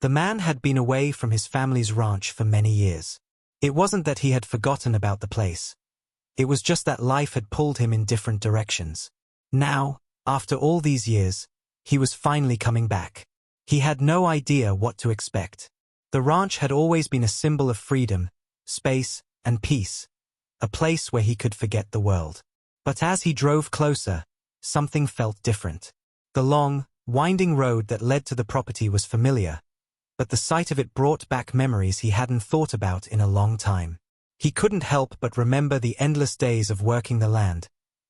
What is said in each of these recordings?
The man had been away from his family's ranch for many years. It wasn't that he had forgotten about the place. It was just that life had pulled him in different directions. Now, after all these years, he was finally coming back. He had no idea what to expect. The ranch had always been a symbol of freedom, space, and peace, a place where he could forget the world. But as he drove closer, something felt different. The long, winding road that led to the property was familiar, but the sight of it brought back memories he hadn't thought about in a long time. He couldn't help but remember the endless days of working the land,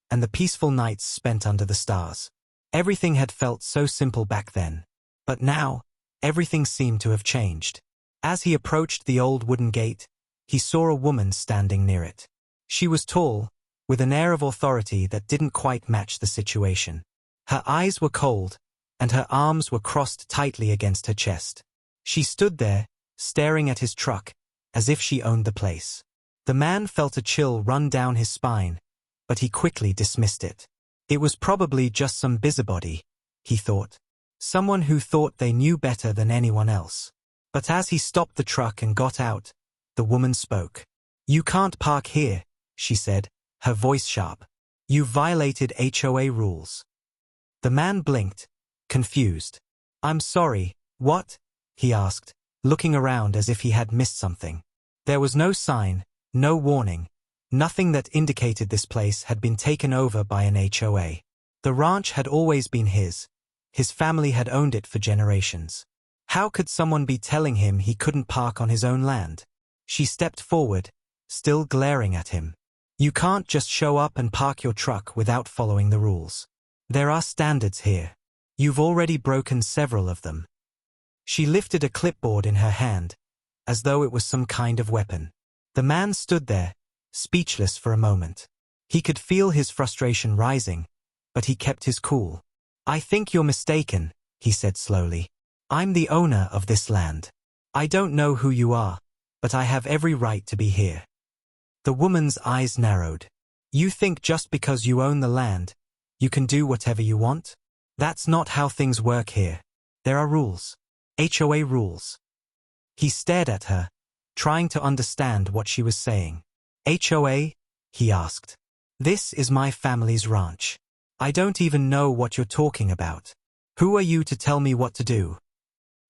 and the peaceful nights spent under the stars. Everything had felt so simple back then. But now, everything seemed to have changed. As he approached the old wooden gate, he saw a woman standing near it. She was tall, with an air of authority that didn't quite match the situation. Her eyes were cold, and her arms were crossed tightly against her chest. She stood there, staring at his truck, as if she owned the place. The man felt a chill run down his spine, but he quickly dismissed it. It was probably just some busybody, he thought. Someone who thought they knew better than anyone else. But as he stopped the truck and got out, the woman spoke. "You can't park here," she said, her voice sharp. "You've violated HOA rules." The man blinked, confused. "I'm sorry, what?" he asked, looking around as if he had missed something. There was no sign, no warning, nothing that indicated this place had been taken over by an HOA. The ranch had always been his. His family had owned it for generations. How could someone be telling him he couldn't park on his own land? She stepped forward, still glaring at him. "You can't just show up and park your truck without following the rules. There are standards here. You've already broken several of them." She lifted a clipboard in her hand, as though it was some kind of weapon. The man stood there, speechless for a moment. He could feel his frustration rising, but he kept his cool. "I think you're mistaken," he said slowly. "I'm the owner of this land. I don't know who you are, but I have every right to be here." The woman's eyes narrowed. "You think just because you own the land, you can do whatever you want? That's not how things work here. There are rules. HOA rules." He stared at her, trying to understand what she was saying. "HOA?" he asked. "This is my family's ranch. I don't even know what you're talking about. Who are you to tell me what to do?"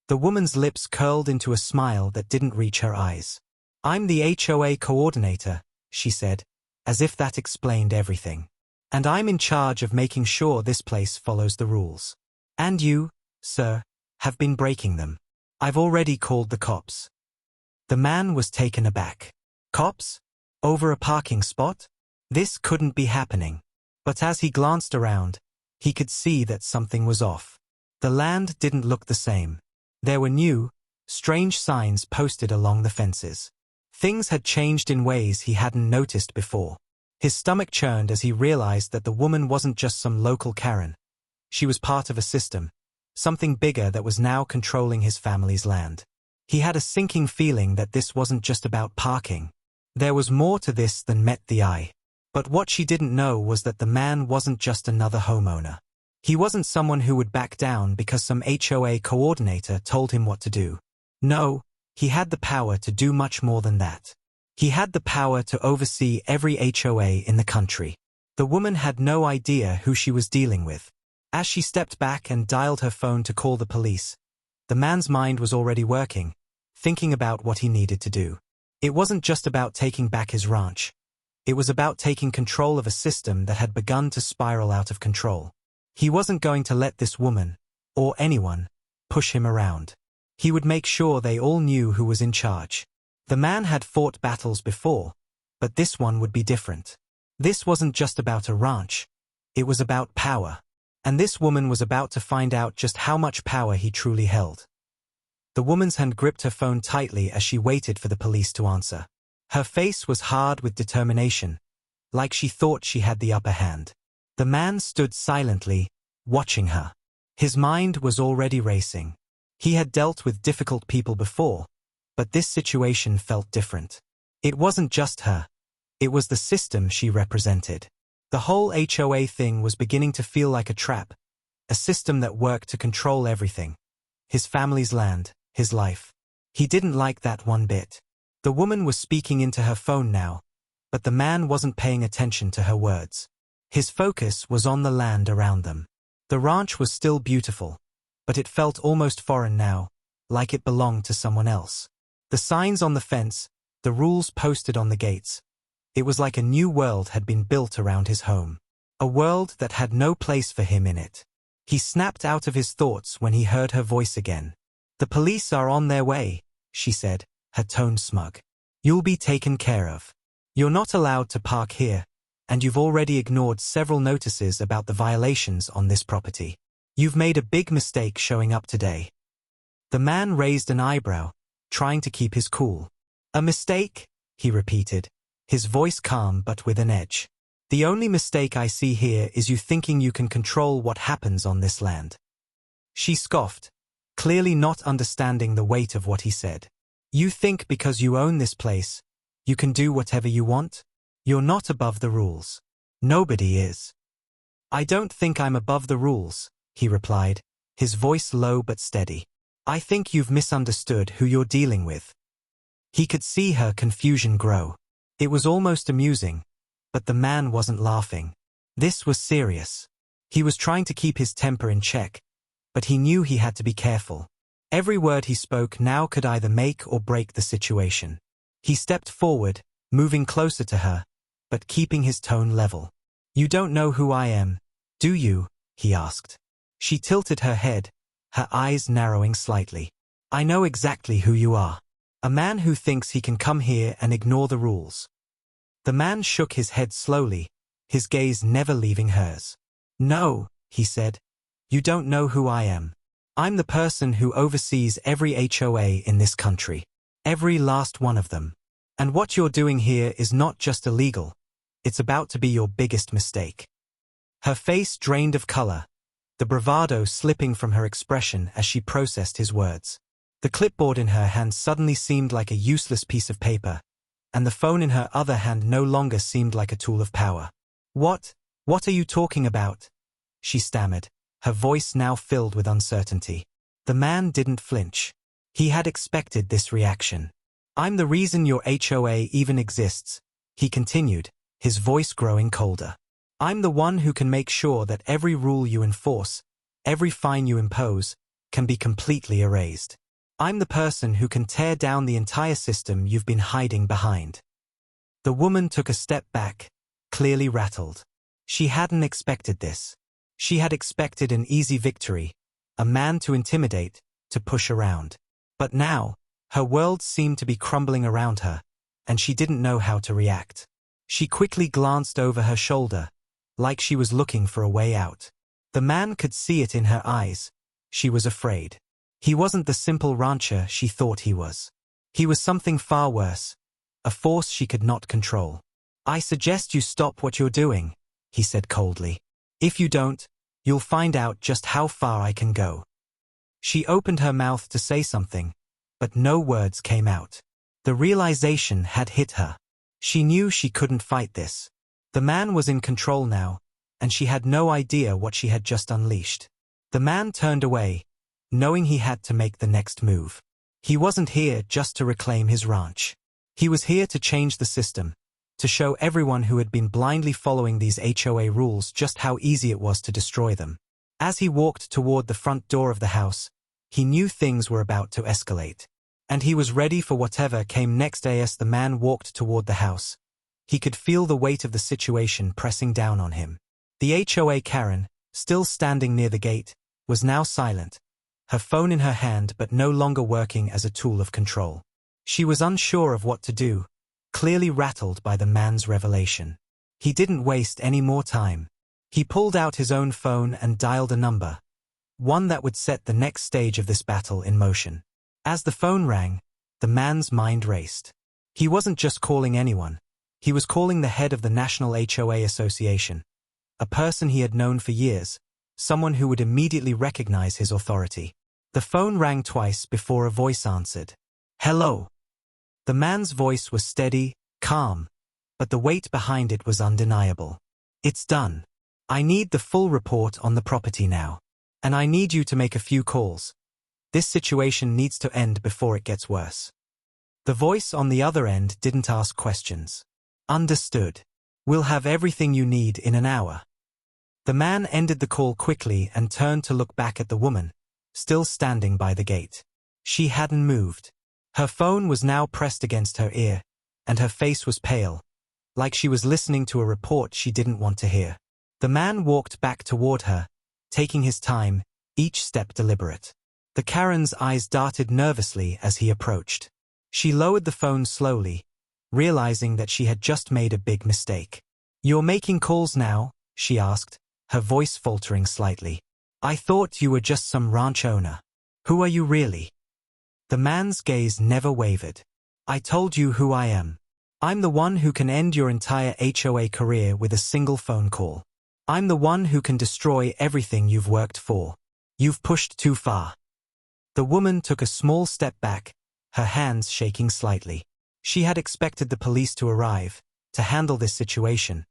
The woman's lips curled into a smile that didn't reach her eyes. "I'm the HOA coordinator," she said, as if that explained everything. "And I'm in charge of making sure this place follows the rules. And you, sir, have been breaking them. I've already called the cops." The man was taken aback. Cops? Over a parking spot? This couldn't be happening. But as he glanced around, he could see that something was off. The land didn't look the same. There were new, strange signs posted along the fences. Things had changed in ways he hadn't noticed before. His stomach churned as he realized that the woman wasn't just some local Karen. She was part of a system, something bigger that was now controlling his family's land. He had a sinking feeling that this wasn't just about parking. There was more to this than met the eye. But what she didn't know was that the man wasn't just another homeowner. He wasn't someone who would back down because some HOA coordinator told him what to do. No, he had the power to do much more than that. He had the power to oversee every HOA in the country. The woman had no idea who she was dealing with. As she stepped back and dialed her phone to call the police, the man's mind was already working, thinking about what he needed to do. It wasn't just about taking back his ranch. It was about taking control of a system that had begun to spiral out of control. He wasn't going to let this woman, or anyone, push him around. He would make sure they all knew who was in charge. The man had fought battles before, but this one would be different. This wasn't just about a ranch. It was about power. And this woman was about to find out just how much power he truly held. The woman's hand gripped her phone tightly as she waited for the police to answer. Her face was hard with determination, like she thought she had the upper hand. The man stood silently, watching her. His mind was already racing. He had dealt with difficult people before, but this situation felt different. It wasn't just her. It was the system she represented. The whole HOA thing was beginning to feel like a trap, a system that worked to control everything. His family's land, his life. He didn't like that one bit. The woman was speaking into her phone now, but the man wasn't paying attention to her words. His focus was on the land around them. The ranch was still beautiful, but it felt almost foreign now, like it belonged to someone else. The signs on the fence, the rules posted on the gates. It was like a new world had been built around his home. A world that had no place for him in it. He snapped out of his thoughts when he heard her voice again. "The police are on their way," she said, her tone smug. "You'll be taken care of. You're not allowed to park here, and you've already ignored several notices about the violations on this property. You've made a big mistake showing up today." The man raised an eyebrow, trying to keep his cool. "A mistake?" he repeated, his voice calm but with an edge. "The only mistake I see here is you thinking you can control what happens on this land." She scoffed, clearly not understanding the weight of what he said. "You think because you own this place, you can do whatever you want? You're not above the rules. Nobody is." "I don't think I'm above the rules," he replied, his voice low but steady. "I think you've misunderstood who you're dealing with." He could see her confusion grow. It was almost amusing, but the man wasn't laughing. This was serious. He was trying to keep his temper in check, but he knew he had to be careful. Every word he spoke now could either make or break the situation. He stepped forward, moving closer to her, but keeping his tone level. "You don't know who I am, do you?" he asked. She tilted her head, her eyes narrowing slightly. "I know exactly who you are. A man who thinks he can come here and ignore the rules." The man shook his head slowly, his gaze never leaving hers. "No," he said, "you don't know who I am. I'm the person who oversees every HOA in this country. Every last one of them. And what you're doing here is not just illegal, it's about to be your biggest mistake." Her face drained of color, the bravado slipping from her expression as she processed his words. The clipboard in her hand suddenly seemed like a useless piece of paper, and the phone in her other hand no longer seemed like a tool of power. What are you talking about?" she stammered, her voice now filled with uncertainty. The man didn't flinch. He had expected this reaction. "I'm the reason your HOA even exists," he continued, his voice growing colder. "I'm the one who can make sure that every rule you enforce, every fine you impose, can be completely erased. I'm the person who can tear down the entire system you've been hiding behind." The woman took a step back, clearly rattled. She hadn't expected this. She had expected an easy victory, a man to intimidate, to push around. But now, her world seemed to be crumbling around her, and she didn't know how to react. She quickly glanced over her shoulder, like she was looking for a way out. The man could see it in her eyes. She was afraid. He wasn't the simple rancher she thought he was. He was something far worse, a force she could not control. "I suggest you stop what you're doing," he said coldly. "If you don't, you'll find out just how far I can go." She opened her mouth to say something, but no words came out. The realization had hit her. She knew she couldn't fight this. The man was in control now, and she had no idea what she had just unleashed. The man turned away, knowing he had to make the next move. He wasn't here just to reclaim his ranch. He was here to change the system, to show everyone who had been blindly following these HOA rules just how easy it was to destroy them. As he walked toward the front door of the house, he knew things were about to escalate. And he was ready for whatever came next. As the man walked toward the house, he could feel the weight of the situation pressing down on him. The HOA Karen, still standing near the gate, was now silent, her phone in her hand but no longer working as a tool of control. She was unsure of what to do, clearly rattled by the man's revelation. He didn't waste any more time. He pulled out his own phone and dialed a number, one that would set the next stage of this battle in motion. As the phone rang, the man's mind raced. He wasn't just calling anyone. He was calling the head of the National HOA Association, a person he had known for years, someone who would immediately recognize his authority. The phone rang twice before a voice answered. "Hello." The man's voice was steady, calm, but the weight behind it was undeniable. "It's done. I need the full report on the property now. And I need you to make a few calls. This situation needs to end before it gets worse. The voice on the other end didn't ask questions. Understood. We'll have everything you need in an hour. The man ended the call quickly and turned to look back at the woman, still standing by the gate. She hadn't moved. Her phone was now pressed against her ear, and her face was pale, like she was listening to a report she didn't want to hear. The man walked back toward her, taking his time, each step deliberate. The Karen's eyes darted nervously as he approached. She lowered the phone slowly, realizing that she had just made a big mistake. "You're making calls now?" she asked, her voice faltering slightly. "I thought you were just some ranch owner. Who are you really?" The man's gaze never wavered. "I told you who I am. I'm the one who can end your entire HOA career with a single phone call. I'm the one who can destroy everything you've worked for. You've pushed too far." The woman took a small step back, her hands shaking slightly. She had expected the police to arrive, to handle this situation,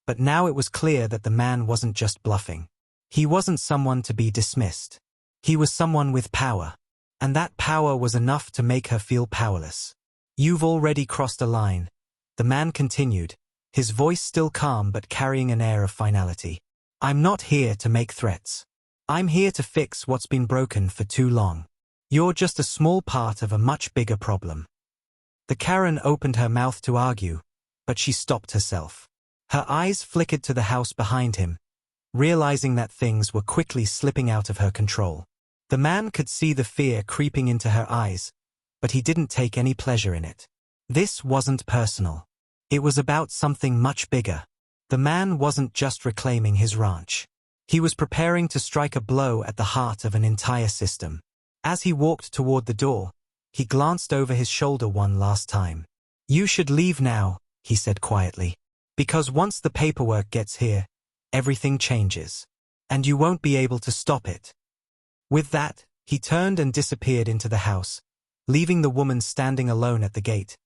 but now it was clear that the man wasn't just bluffing. He wasn't someone to be dismissed. He was someone with power, and that power was enough to make her feel powerless. "You've already crossed a line," the man continued, his voice still calm but carrying an air of finality. "I'm not here to make threats. I'm here to fix what's been broken for too long. You're just a small part of a much bigger problem." The Karen opened her mouth to argue, but she stopped herself. Her eyes flickered to the house behind him, realizing that things were quickly slipping out of her control. The man could see the fear creeping into her eyes, but he didn't take any pleasure in it. This wasn't personal. It was about something much bigger. The man wasn't just reclaiming his ranch. He was preparing to strike a blow at the heart of an entire system. As he walked toward the door, he glanced over his shoulder one last time. "You should leave now," he said quietly. "Because once the paperwork gets here, everything changes. And you won't be able to stop it." With that, he turned and disappeared into the house, leaving the woman standing alone at the gate,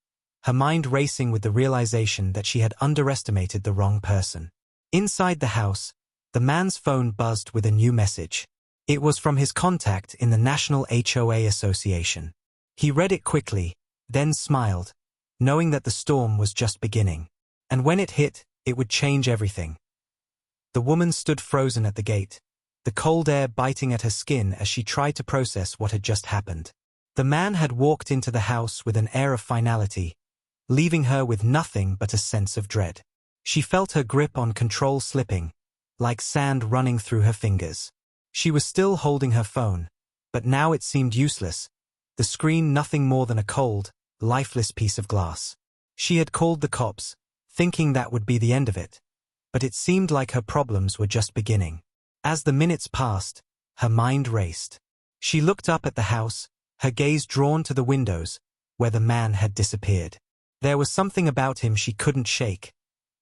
her mind racing with the realization that she had underestimated the wrong person. Inside the house, the man's phone buzzed with a new message. It was from his contact in the National HOA Association. He read it quickly, then smiled, knowing that the storm was just beginning. And when it hit, it would change everything. The woman stood frozen at the gate, the cold air biting at her skin as she tried to process what had just happened. The man had walked into the house with an air of finality, leaving her with nothing but a sense of dread. She felt her grip on control slipping, like sand running through her fingers. She was still holding her phone, but now it seemed useless, the screen nothing more than a cold, lifeless piece of glass. She had called the cops, thinking that would be the end of it, but it seemed like her problems were just beginning. As the minutes passed, her mind raced. She looked up at the house, her gaze drawn to the windows, where the man had disappeared. There was something about him she couldn't shake,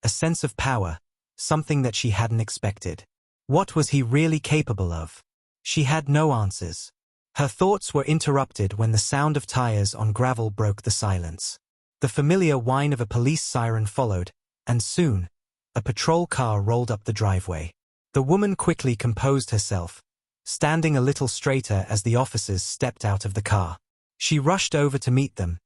a sense of power, something that she hadn't expected. What was he really capable of? She had no answers. Her thoughts were interrupted when the sound of tires on gravel broke the silence. The familiar whine of a police siren followed, and soon, a patrol car rolled up the driveway. The woman quickly composed herself, standing a little straighter as the officers stepped out of the car. She rushed over to meet them,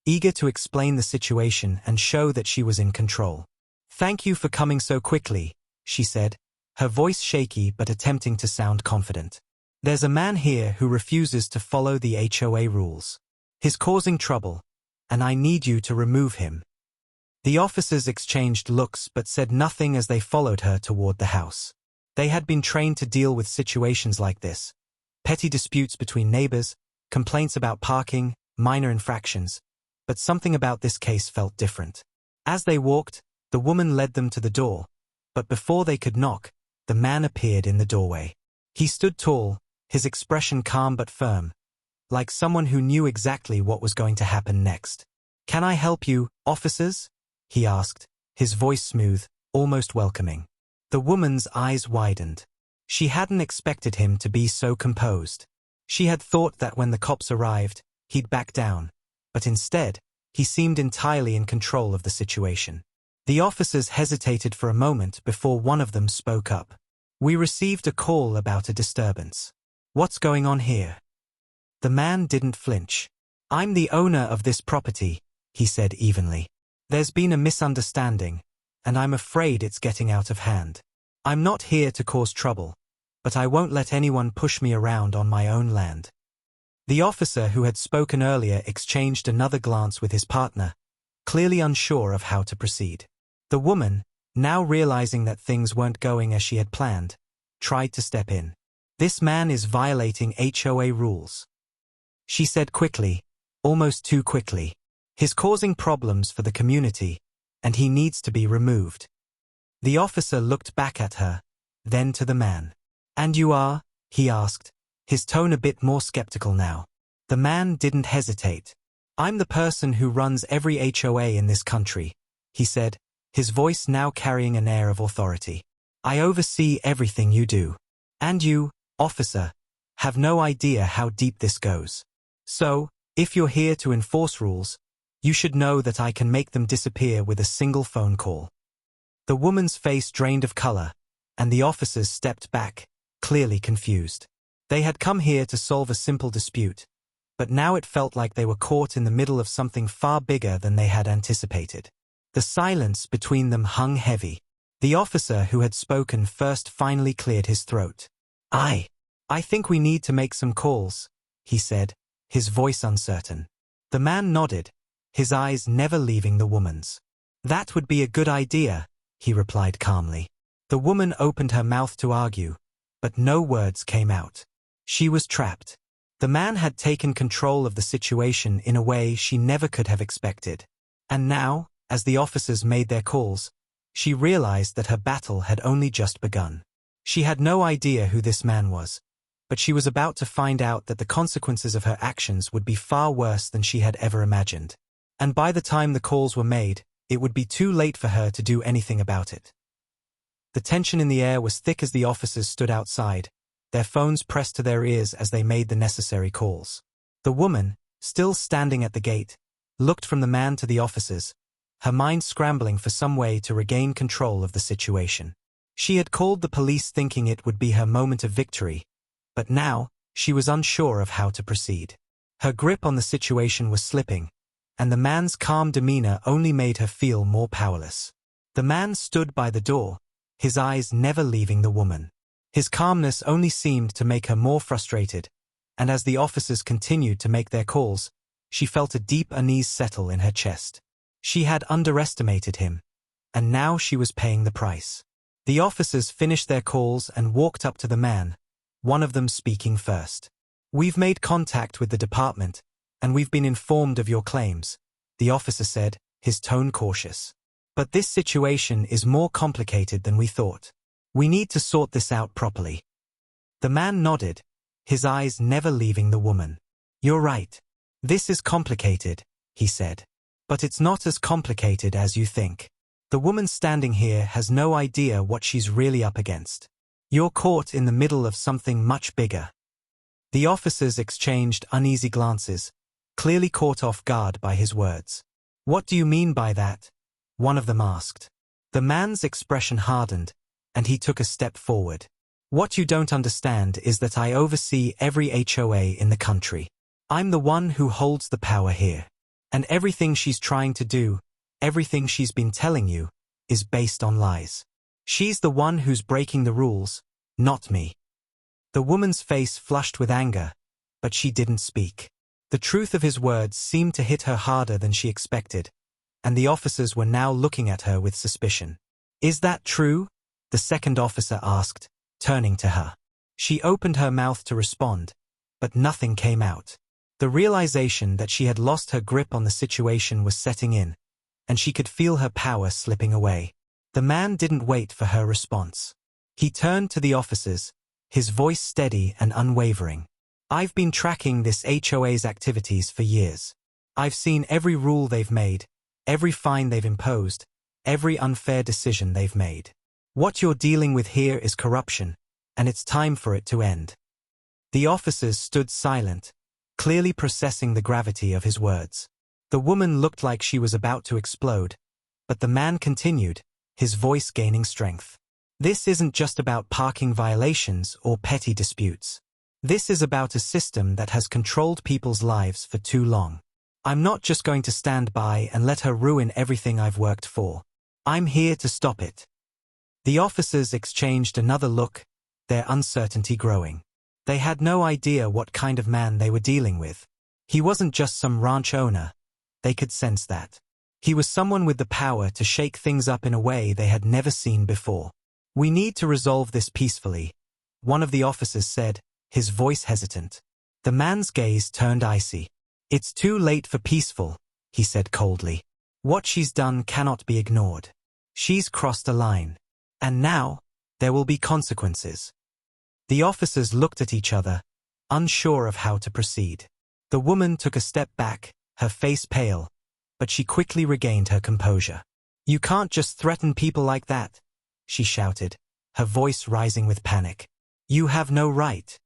eager to explain the situation and show that she was in control. "Thank you for coming so quickly," she said, her voice shaky but attempting to sound confident. "There's a man here who refuses to follow the HOA rules. He's causing trouble, and I need you to remove him." The officers exchanged looks but said nothing as they followed her toward the house. They had been trained to deal with situations like this: petty disputes between neighbors, complaints about parking, minor infractions, but something about this case felt different. As they walked, the woman led them to the door, but before they could knock, the man appeared in the doorway. He stood tall, his expression calm but firm, like someone who knew exactly what was going to happen next. "Can I help you, officers?" he asked, his voice smooth, almost welcoming. The woman's eyes widened. She hadn't expected him to be so composed. She had thought that when the cops arrived, he'd back down, but instead, he seemed entirely in control of the situation. The officers hesitated for a moment before one of them spoke up. "We received a call about a disturbance. What's going on here?" The man didn't flinch. "I'm the owner of this property," he said evenly. "There's been a misunderstanding, and I'm afraid it's getting out of hand. I'm not here to cause trouble, but I won't let anyone push me around on my own land." The officer who had spoken earlier exchanged another glance with his partner, clearly unsure of how to proceed. The woman, now realizing that things weren't going as she had planned, tried to step in. "This man is violating HOA rules," she said quickly, almost too quickly. "He's causing problems for the community, and he needs to be removed." The officer looked back at her, then to the man. "And you are?" he asked, his tone a bit more skeptical now. The man didn't hesitate. "I'm the person who runs every HOA in this country," he said, his voice now carrying an air of authority. "I oversee everything you do. And you, officer, have no idea how deep this goes. So, if you're here to enforce rules, you should know that I can make them disappear with a single phone call." The woman's face drained of color, and the officers stepped back, clearly confused. They had come here to solve a simple dispute, but now it felt like they were caught in the middle of something far bigger than they had anticipated. The silence between them hung heavy. The officer who had spoken first finally cleared his throat. I think we need to make some calls," he said, his voice uncertain. The man nodded, his eyes never leaving the woman's. "That would be a good idea," he replied calmly. The woman opened her mouth to argue, but no words came out. She was trapped. The man had taken control of the situation in a way she never could have expected. And now, as the officers made their calls, she realized that her battle had only just begun. She had no idea who this man was, but she was about to find out that the consequences of her actions would be far worse than she had ever imagined. And by the time the calls were made, it would be too late for her to do anything about it. The tension in the air was thick as the officers stood outside, their phones pressed to their ears as they made the necessary calls. The woman, still standing at the gate, looked from the man to the officers, her mind scrambling for some way to regain control of the situation. She had called the police thinking it would be her moment of victory, but now, she was unsure of how to proceed. Her grip on the situation was slipping, and the man's calm demeanor only made her feel more powerless. The man stood by the door, his eyes never leaving the woman. His calmness only seemed to make her more frustrated, and as the officers continued to make their calls, she felt a deep unease settle in her chest. She had underestimated him, and now she was paying the price. The officers finished their calls and walked up to the man, one of them speaking first. "We've made contact with the department, and we've been informed of your claims," the officer said, his tone cautious. "But this situation is more complicated than we thought. We need to sort this out properly." The man nodded, his eyes never leaving the woman. "You're right. This is complicated," he said. "But it's not as complicated as you think. The woman standing here has no idea what she's really up against. You're caught in the middle of something much bigger." The officers exchanged uneasy glances, clearly caught off guard by his words. "What do you mean by that?" one of them asked. The man's expression hardened, and he took a step forward. "What you don't understand is that I oversee every HOA in the country. I'm the one who holds the power here. And everything she's trying to do, everything she's been telling you, is based on lies. She's the one who's breaking the rules, not me." The woman's face flushed with anger, but she didn't speak. The truth of his words seemed to hit her harder than she expected, and the officers were now looking at her with suspicion. "Is that true?" the second officer asked, turning to her. She opened her mouth to respond, but nothing came out. The realization that she had lost her grip on the situation was setting in, and she could feel her power slipping away. The man didn't wait for her response. He turned to the officers, his voice steady and unwavering. "I've been tracking this HOA's activities for years. I've seen every rule they've made, every fine they've imposed, every unfair decision they've made. What you're dealing with here is corruption, and it's time for it to end." The officers stood silent, clearly processing the gravity of his words. The woman looked like she was about to explode, but the man continued, his voice gaining strength. "This isn't just about parking violations or petty disputes. This is about a system that has controlled people's lives for too long. I'm not just going to stand by and let her ruin everything I've worked for. I'm here to stop it." The officers exchanged another look, their uncertainty growing. They had no idea what kind of man they were dealing with. He wasn't just some ranch owner. They could sense that. He was someone with the power to shake things up in a way they had never seen before. "We need to resolve this peacefully," one of the officers said, his voice hesitant. The man's gaze turned icy. "It's too late for peaceful," he said coldly. "What she's done cannot be ignored. She's crossed a line. And now, there will be consequences." The officers looked at each other, unsure of how to proceed. The woman took a step back, her face pale, but she quickly regained her composure. "You can't just threaten people like that," she shouted, her voice rising with panic. "You have no right."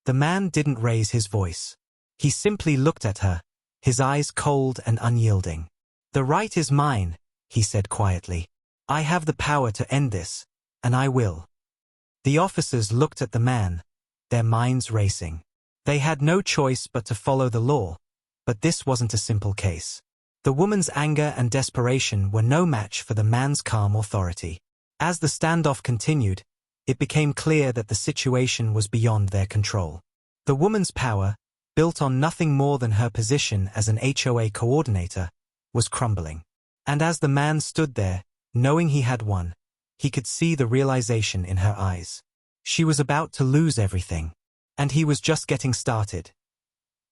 The man didn't raise his voice. He simply looked at her, his eyes cold and unyielding. "The right is mine," he said quietly. "I have the power to end this, and I will." The officers looked at the man, their minds racing. They had no choice but to follow the law, but this wasn't a simple case. The woman's anger and desperation were no match for the man's calm authority. As the standoff continued, it became clear that the situation was beyond their control. The woman's power, built on nothing more than her position as an HOA coordinator, was crumbling. And as the man stood there, knowing he had won, he could see the realization in her eyes. She was about to lose everything. And he was just getting started.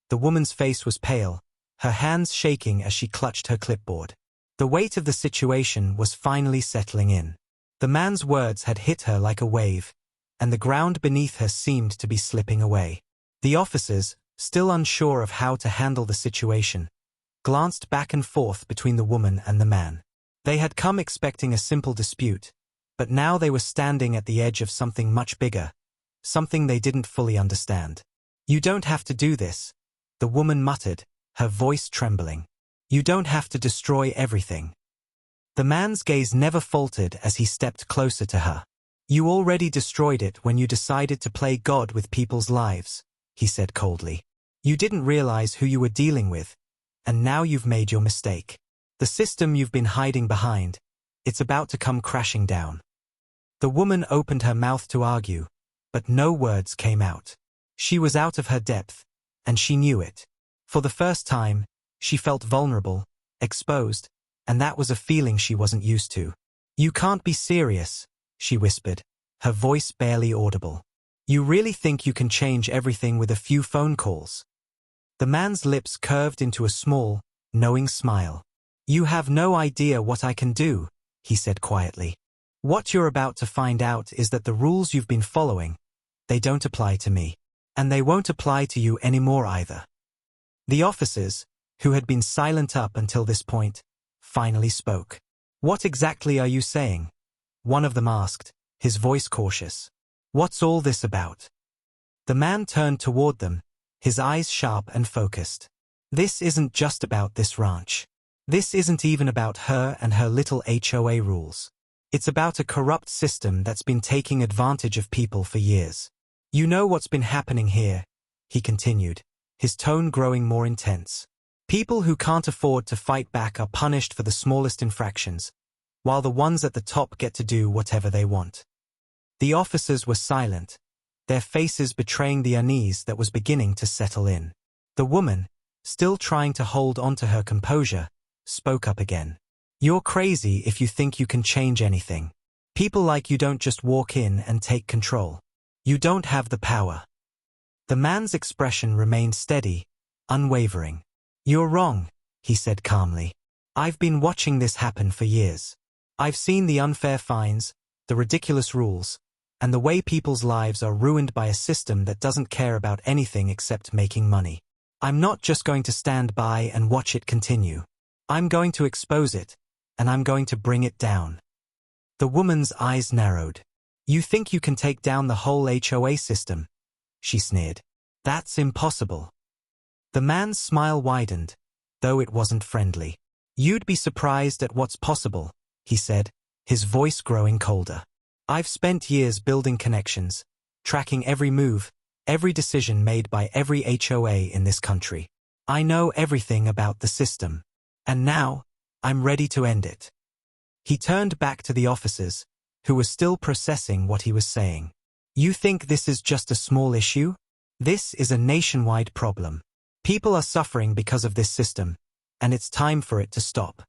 The woman's face was pale, her hands shaking as she clutched her clipboard. The weight of the situation was finally settling in. The man's words had hit her like a wave, and the ground beneath her seemed to be slipping away. The officers, still unsure of how to handle the situation, glanced back and forth between the woman and the man. They had come expecting a simple dispute, but now they were standing at the edge of something much bigger, something they didn't fully understand. "You don't have to do this," the woman muttered, her voice trembling. "You don't have to destroy everything." The man's gaze never faltered as he stepped closer to her. "You already destroyed it when you decided to play God with people's lives," he said coldly. "You didn't realize who you were dealing with, and now you've made your mistake. The system you've been hiding behind, it's about to come crashing down." The woman opened her mouth to argue, but no words came out. She was out of her depth, and she knew it. For the first time, she felt vulnerable, exposed, and that was a feeling she wasn't used to. "You can't be serious," she whispered, her voice barely audible. "You really think you can change everything with a few phone calls?" The man's lips curved into a small, knowing smile. "You have no idea what I can do," he said quietly. "What you're about to find out is that the rules you've been following, they don't apply to me. And they won't apply to you anymore either." The officers, who had been silent up until this point, finally spoke. "What exactly are you saying?" one of them asked, his voice cautious. "What's all this about?" The man turned toward them, his eyes sharp and focused. "This isn't just about this ranch. This isn't even about her and her little HOA rules. It's about a corrupt system that's been taking advantage of people for years. You know what's been happening here," he continued, his tone growing more intense. "People who can't afford to fight back are punished for the smallest infractions, while the ones at the top get to do whatever they want." The officers were silent, their faces betraying the unease that was beginning to settle in. The woman, still trying to hold onto her composure, spoke up again. "You're crazy if you think you can change anything. People like you don't just walk in and take control. You don't have the power." The man's expression remained steady, unwavering. "You're wrong," he said calmly. "I've been watching this happen for years. I've seen the unfair fines, the ridiculous rules, and the way people's lives are ruined by a system that doesn't care about anything except making money. I'm not just going to stand by and watch it continue. I'm going to expose it, and I'm going to bring it down." The woman's eyes narrowed. "You think you can take down the whole HOA system?" she sneered. "That's impossible." The man's smile widened, though it wasn't friendly. "You'd be surprised at what's possible," he said, his voice growing colder. "I've spent years building connections, tracking every move, every decision made by every HOA in this country. I know everything about the system. And now, I'm ready to end it. He turned back to the officers, who were still processing what he was saying. You think this is just a small issue? This is a nationwide problem. People are suffering because of this system, and it's time for it to stop.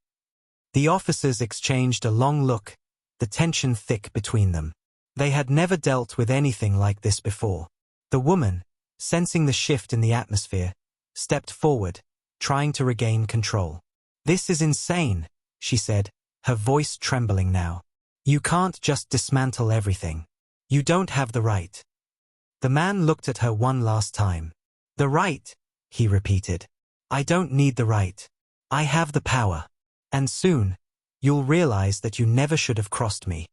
The officers exchanged a long look, the tension thick between them. They had never dealt with anything like this before. The woman, sensing the shift in the atmosphere, stepped forward, trying to regain control. This is insane, she said, her voice trembling now. You can't just dismantle everything. You don't have the right. The man looked at her one last time. The right, he repeated. I don't need the right. I have the power. And soon, you'll realize that you never should have crossed me.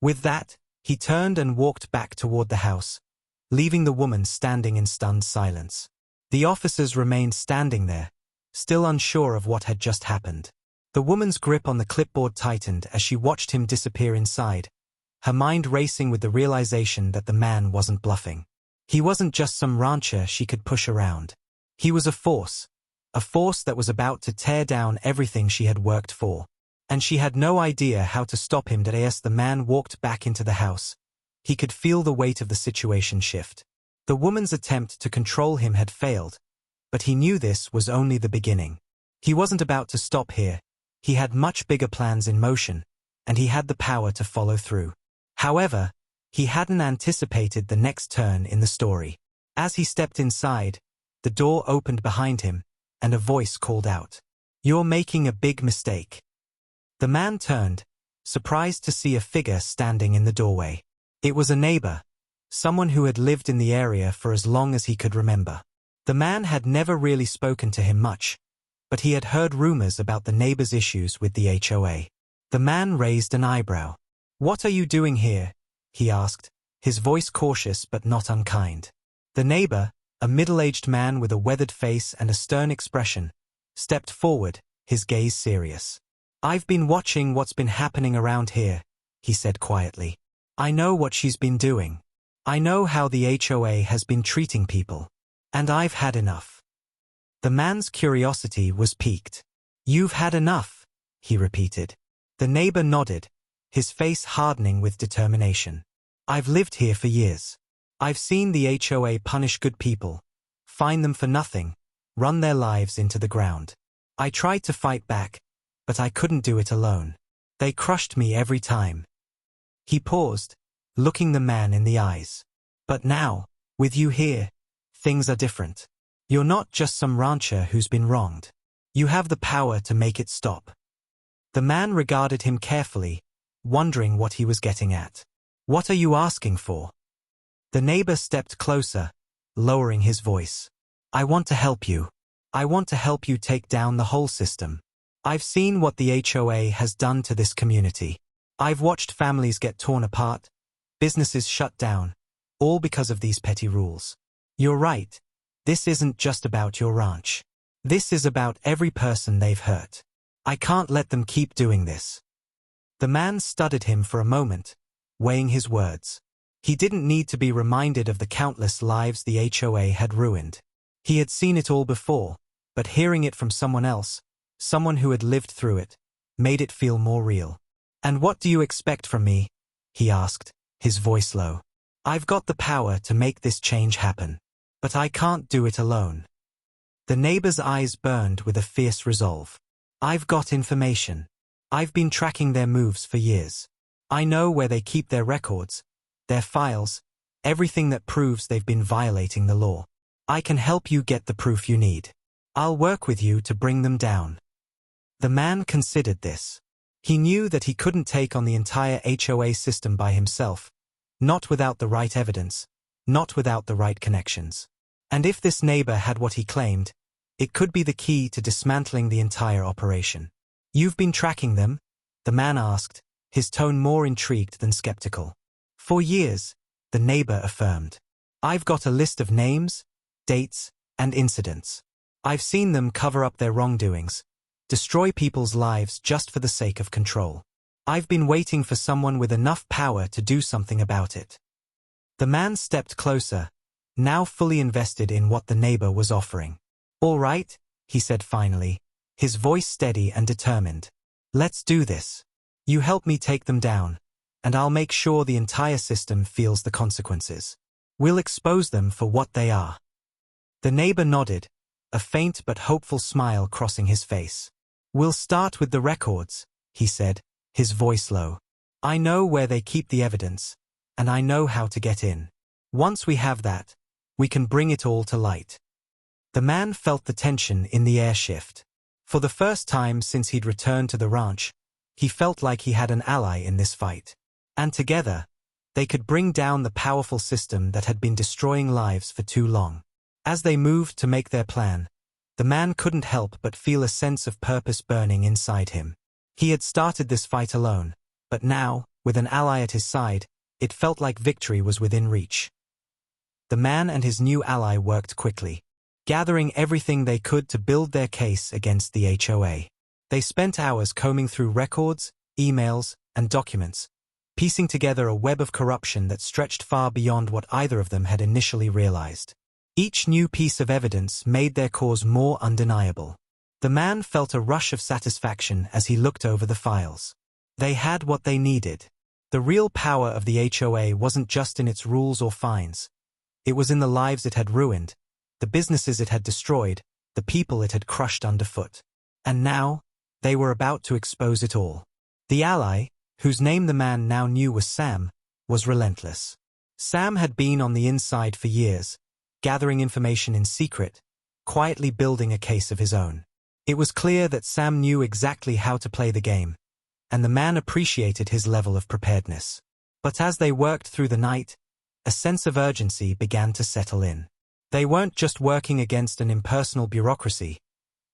With that, he turned and walked back toward the house, leaving the woman standing in stunned silence. The officers remained standing there, still unsure of what had just happened. The woman's grip on the clipboard tightened as she watched him disappear inside, her mind racing with the realization that the man wasn't bluffing. He wasn't just some rancher she could push around. He was a force that was about to tear down everything she had worked for. And she had no idea how to stop him. As the man walked back into the house, he could feel the weight of the situation shift. The woman's attempt to control him had failed, but he knew this was only the beginning. He wasn't about to stop here. He had much bigger plans in motion, and he had the power to follow through. However, he hadn't anticipated the next turn in the story. As he stepped inside, the door opened behind him, and a voice called out, "You're making a big mistake." The man turned, surprised to see a figure standing in the doorway. It was a neighbor, someone who had lived in the area for as long as he could remember. The man had never really spoken to him much, but he had heard rumors about the neighbor's issues with the HOA. The man raised an eyebrow. "What are you doing here?" he asked, his voice cautious but not unkind. The neighbor, a middle-aged man with a weathered face and a stern expression, stepped forward, his gaze serious. "I've been watching what's been happening around here," he said quietly. "I know what she's been doing. I know how the HOA has been treating people. And I've had enough." The man's curiosity was piqued. "You've had enough," he repeated. The neighbor nodded, his face hardening with determination. "I've lived here for years. I've seen the HOA punish good people, fine them for nothing, run their lives into the ground. I tried to fight back, but I couldn't do it alone. They crushed me every time." He paused, looking the man in the eyes. "But now, with you here, things are different. You're not just some rancher who's been wronged. You have the power to make it stop." The man regarded him carefully, wondering what he was getting at. "What are you asking for?" The neighbor stepped closer, lowering his voice. "I want to help you. I want to help you take down the whole system. I've seen what the HOA has done to this community. I've watched families get torn apart, businesses shut down, all because of these petty rules. You're right, this isn't just about your ranch. This is about every person they've hurt. I can't let them keep doing this." The man studied him for a moment, weighing his words. He didn't need to be reminded of the countless lives the HOA had ruined. He had seen it all before, but hearing it from someone else, someone who had lived through it, made it feel more real. "And what do you expect from me?" he asked, his voice low. "I've got the power to make this change happen. But I can't do it alone." The neighbor's eyes burned with a fierce resolve. "I've got information. I've been tracking their moves for years. I know where they keep their records, their files, everything that proves they've been violating the law. I can help you get the proof you need. I'll work with you to bring them down." The man considered this. He knew that he couldn't take on the entire HOA system by himself, not without the right evidence, not without the right connections. And if this neighbor had what he claimed, it could be the key to dismantling the entire operation. "You've been tracking them?" the man asked, his tone more intrigued than skeptical. "For years," the neighbor affirmed. "I've got a list of names, dates, and incidents. I've seen them cover up their wrongdoings, destroy people's lives just for the sake of control. I've been waiting for someone with enough power to do something about it." The man stepped closer, now fully invested in what the neighbor was offering. "All right," he said finally, his voice steady and determined. "Let's do this. You help me take them down, and I'll make sure the entire system feels the consequences. We'll expose them for what they are." The neighbor nodded, a faint but hopeful smile crossing his face. "We'll start with the records," he said, his voice low. "I know where they keep the evidence, and I know how to get in. Once we have that, we can bring it all to light." The man felt the tension in the air shift. For the first time since he'd returned to the ranch, he felt like he had an ally in this fight. And together, they could bring down the powerful system that had been destroying lives for too long. As they moved to make their plan, the man couldn't help but feel a sense of purpose burning inside him. He had started this fight alone, but now, with an ally at his side, it felt like victory was within reach. The man and his new ally worked quickly, gathering everything they could to build their case against the HOA. They spent hours combing through records, emails, and documents, piecing together a web of corruption that stretched far beyond what either of them had initially realized. Each new piece of evidence made their cause more undeniable. The man felt a rush of satisfaction as he looked over the files. They had what they needed. The real power of the HOA wasn't just in its rules or fines. It was in the lives it had ruined, the businesses it had destroyed, the people it had crushed underfoot. And now, they were about to expose it all. The ally, whose name the man now knew was Sam, was relentless. Sam had been on the inside for years, gathering information in secret, quietly building a case of his own. It was clear that Sam knew exactly how to play the game, and the man appreciated his level of preparedness. But as they worked through the night, a sense of urgency began to settle in. They weren't just working against an impersonal bureaucracy.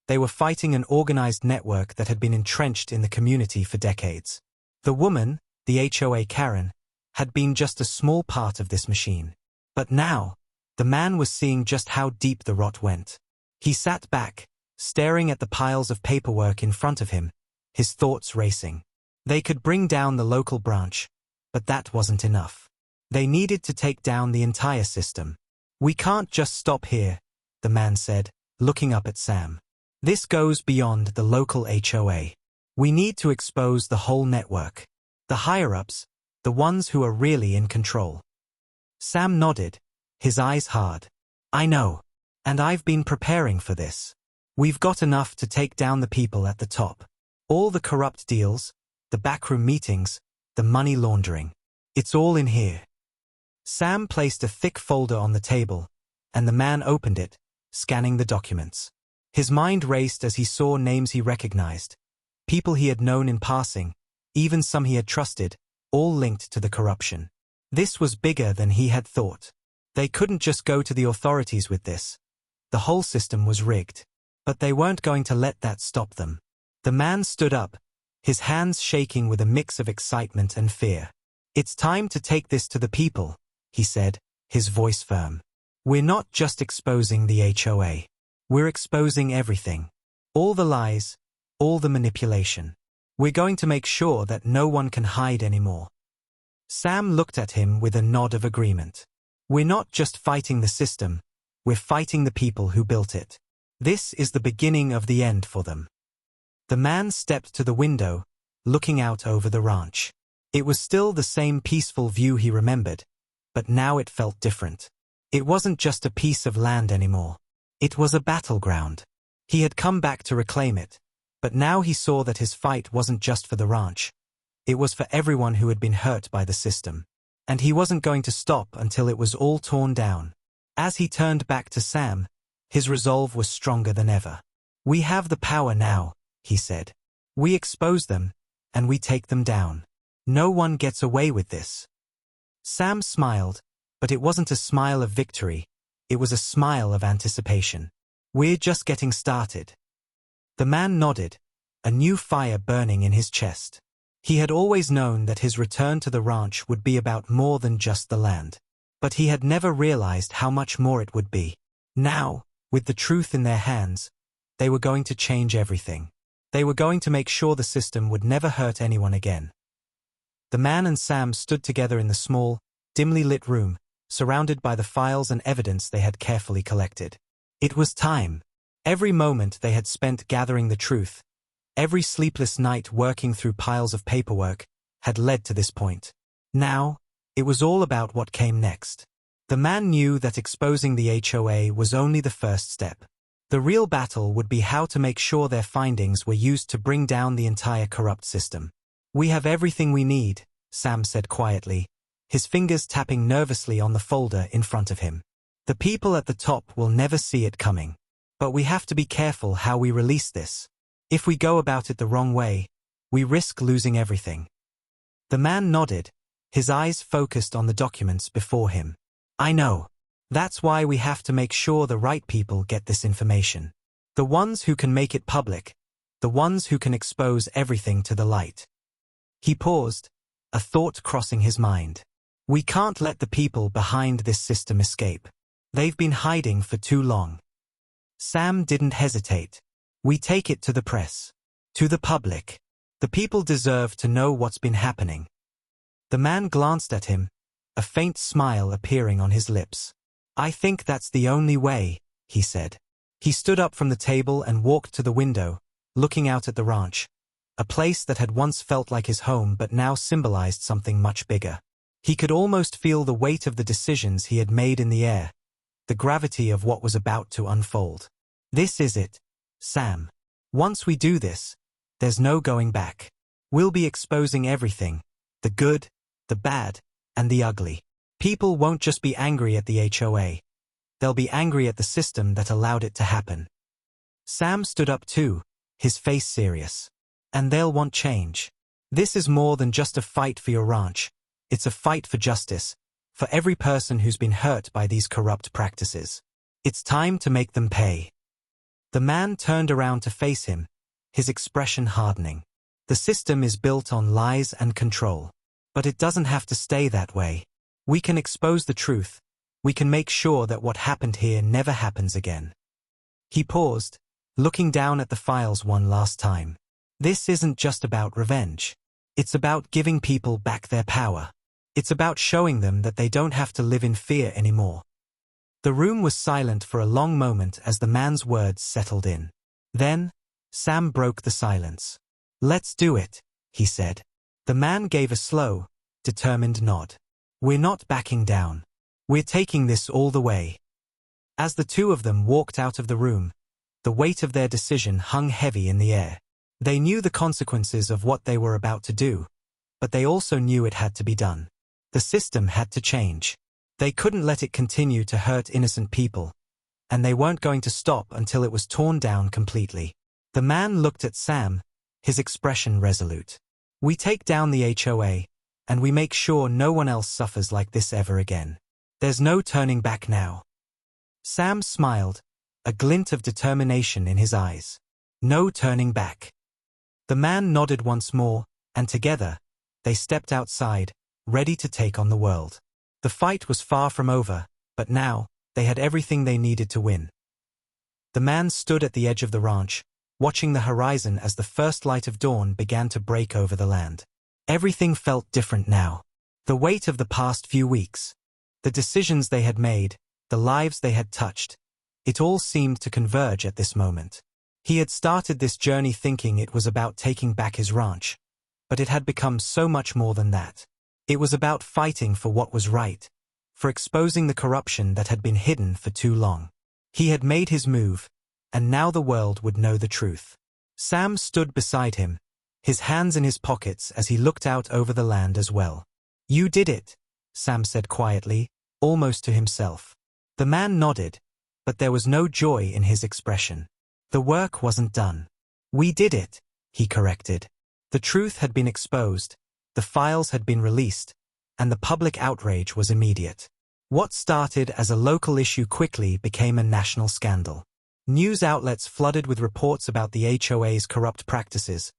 They were fighting an organized network that had been entrenched in the community for decades. The woman, the HOA Karen, had been just a small part of this machine. But now, the man was seeing just how deep the rot went. He sat back, staring at the piles of paperwork in front of him, his thoughts racing. They could bring down the local branch, but that wasn't enough. They needed to take down the entire system. "We can't just stop here," the man said, looking up at Sam. "This goes beyond the local HOA. We need to expose the whole network. The higher-ups, the ones who are really in control." Sam nodded, his eyes hard. "I know. And I've been preparing for this. We've got enough to take down the people at the top. All the corrupt deals, the backroom meetings, the money laundering. It's all in here." Sam placed a thick folder on the table, and the man opened it, scanning the documents. His mind raced as he saw names he recognized, people he had known in passing, even some he had trusted, all linked to the corruption. This was bigger than he had thought. They couldn't just go to the authorities with this. The whole system was rigged. But they weren't going to let that stop them. The man stood up, his hands shaking with a mix of excitement and fear. "It's time to take this to the people," he said, his voice firm. "We're not just exposing the HOA. We're exposing everything. All the lies, all the manipulation. We're going to make sure that no one can hide anymore." Sam looked at him with a nod of agreement. "We're not just fighting the system, we're fighting the people who built it. This is the beginning of the end for them." The man stepped to the window, looking out over the ranch. It was still the same peaceful view he remembered, but now it felt different. It wasn't just a piece of land anymore. It was a battleground. He had come back to reclaim it, but now he saw that his fight wasn't just for the ranch. It was for everyone who had been hurt by the system. And he wasn't going to stop until it was all torn down. As he turned back to Sam, his resolve was stronger than ever. "We have the power now," he said. "We expose them, and we take them down. No one gets away with this." Sam smiled, but it wasn't a smile of victory. It was a smile of anticipation. "We're just getting started." The man nodded, a new fire burning in his chest. He had always known that his return to the ranch would be about more than just the land. But he had never realized how much more it would be. Now, with the truth in their hands, they were going to change everything. They were going to make sure the system would never hurt anyone again. The man and Sam stood together in the small, dimly lit room, surrounded by the files and evidence they had carefully collected. It was time. Every moment they had spent gathering the truth, every sleepless night working through piles of paperwork, had led to this point. Now, it was all about what came next. The man knew that exposing the HOA was only the first step. The real battle would be how to make sure their findings were used to bring down the entire corrupt system. "We have everything we need," Sam said quietly, his fingers tapping nervously on the folder in front of him. "The people at the top will never see it coming. But we have to be careful how we release this. If we go about it the wrong way, we risk losing everything." The man nodded, his eyes focused on the documents before him. "I know. That's why we have to make sure the right people get this information. The ones who can make it public, the ones who can expose everything to the light." He paused, a thought crossing his mind. "We can't let the people behind this system escape. They've been hiding for too long." Sam didn't hesitate. "We take it to the press. To the public. The people deserve to know what's been happening." The man glanced at him, a faint smile appearing on his lips. "I think that's the only way," he said. He stood up from the table and walked to the window, looking out at the ranch, a place that had once felt like his home but now symbolized something much bigger. He could almost feel the weight of the decisions he had made in the air, the gravity of what was about to unfold. "This is it, Sam. Once we do this, there's no going back. We'll be exposing everything, the good, the bad, and the ugly. People won't just be angry at the HOA. They'll be angry at the system that allowed it to happen." Sam stood up too, his face serious. "And they'll want change. This is more than just a fight for your ranch. It's a fight for justice, for every person who's been hurt by these corrupt practices. It's time to make them pay." The man turned around to face him, his expression hardening. "The system is built on lies and control. But it doesn't have to stay that way. We can expose the truth. We can make sure that what happened here never happens again." He paused, looking down at the files one last time. "This isn't just about revenge. It's about giving people back their power. It's about showing them that they don't have to live in fear anymore." The room was silent for a long moment as the man's words settled in. Then, Sam broke the silence. "Let's do it," he said. The man gave a slow, determined nod. "We're not backing down. We're taking this all the way." As the two of them walked out of the room, the weight of their decision hung heavy in the air. They knew the consequences of what they were about to do, but they also knew it had to be done. The system had to change. They couldn't let it continue to hurt innocent people, and they weren't going to stop until it was torn down completely. The man looked at Sam, his expression resolute. "We take down the HOA, and we make sure no one else suffers like this ever again. There's no turning back now." Sam smiled, a glint of determination in his eyes. "No turning back." The man nodded once more, and together, they stepped outside, ready to take on the world. The fight was far from over, but now, they had everything they needed to win. The man stood at the edge of the ranch, watching the horizon as the first light of dawn began to break over the land. Everything felt different now. The weight of the past few weeks, the decisions they had made, the lives they had touched, it all seemed to converge at this moment. He had started this journey thinking it was about taking back his ranch, but it had become so much more than that. It was about fighting for what was right, for exposing the corruption that had been hidden for too long. He had made his move, and now the world would know the truth. Sam stood beside him, his hands in his pockets as he looked out over the land as well. "You did it," Sam said quietly, almost to himself. The man nodded, but there was no joy in his expression. "The work wasn't done." "We did it," he corrected. The truth had been exposed, the files had been released, and the public outrage was immediate. What started as a local issue quickly became a national scandal. News outlets flooded with reports about the HOA's corrupt practices,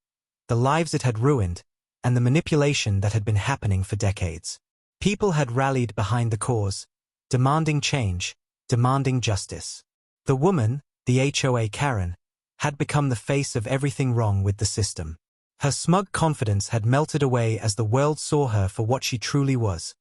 the lives it had ruined, and the manipulation that had been happening for decades. People had rallied behind the cause, demanding change, demanding justice. The woman, the HOA Karen, had become the face of everything wrong with the system. Her smug confidence had melted away as the world saw her for what she truly was,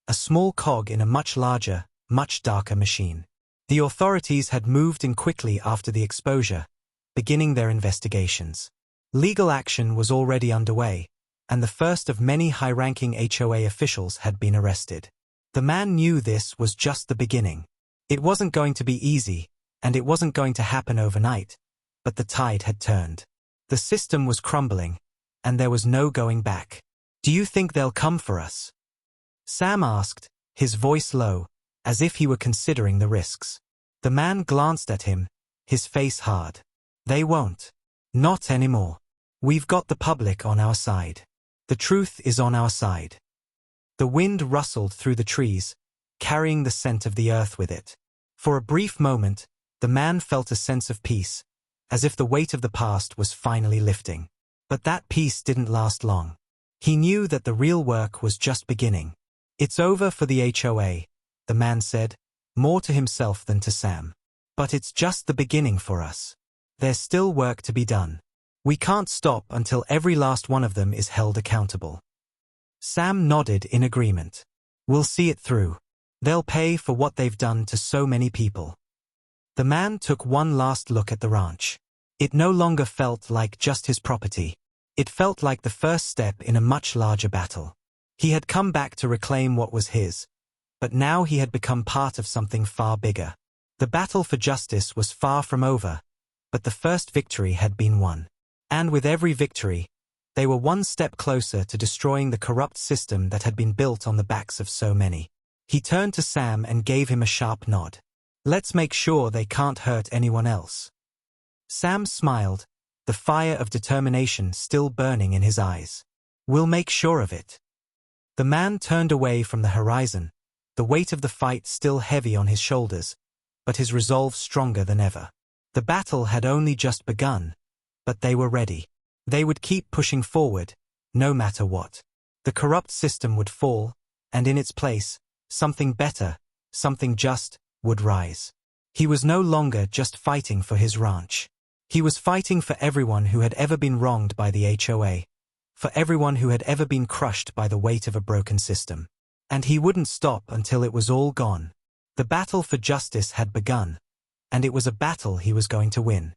a small cog in a much larger, much darker machine. The authorities had moved in quickly after the exposure, beginning their investigations. Legal action was already underway, and the first of many high-ranking HOA officials had been arrested. The man knew this was just the beginning. It wasn't going to be easy, and it wasn't going to happen overnight, but the tide had turned. The system was crumbling, and there was no going back. "Do you think they'll come for us?" Sam asked, his voice low, as if he were considering the risks. The man glanced at him, his face hard. "They won't. Not anymore. We've got the public on our side. The truth is on our side." The wind rustled through the trees, carrying the scent of the earth with it. For a brief moment, the man felt a sense of peace, as if the weight of the past was finally lifting. But that peace didn't last long. He knew that the real work was just beginning. "It's over for the HOA," the man said, more to himself than to Sam. "But it's just the beginning for us. There's still work to be done. We can't stop until every last one of them is held accountable." Sam nodded in agreement. "We'll see it through. They'll pay for what they've done to so many people." The man took one last look at the ranch. It no longer felt like just his property. It felt like the first step in a much larger battle. He had come back to reclaim what was his, but now he had become part of something far bigger. The battle for justice was far from over, but the first victory had been won. And with every victory, they were one step closer to destroying the corrupt system that had been built on the backs of so many. He turned to Sam and gave him a sharp nod. "Let's make sure they can't hurt anyone else." Sam smiled, the fire of determination still burning in his eyes. "We'll make sure of it." The man turned away from the horizon, the weight of the fight still heavy on his shoulders, but his resolve stronger than ever. The battle had only just begun, but they were ready. They would keep pushing forward, no matter what. The corrupt system would fall, and in its place, something better, something just, would rise. He was no longer just fighting for his ranch. He was fighting for everyone who had ever been wronged by the HOA, for everyone who had ever been crushed by the weight of a broken system. And he wouldn't stop until it was all gone. The battle for justice had begun, and it was a battle he was going to win.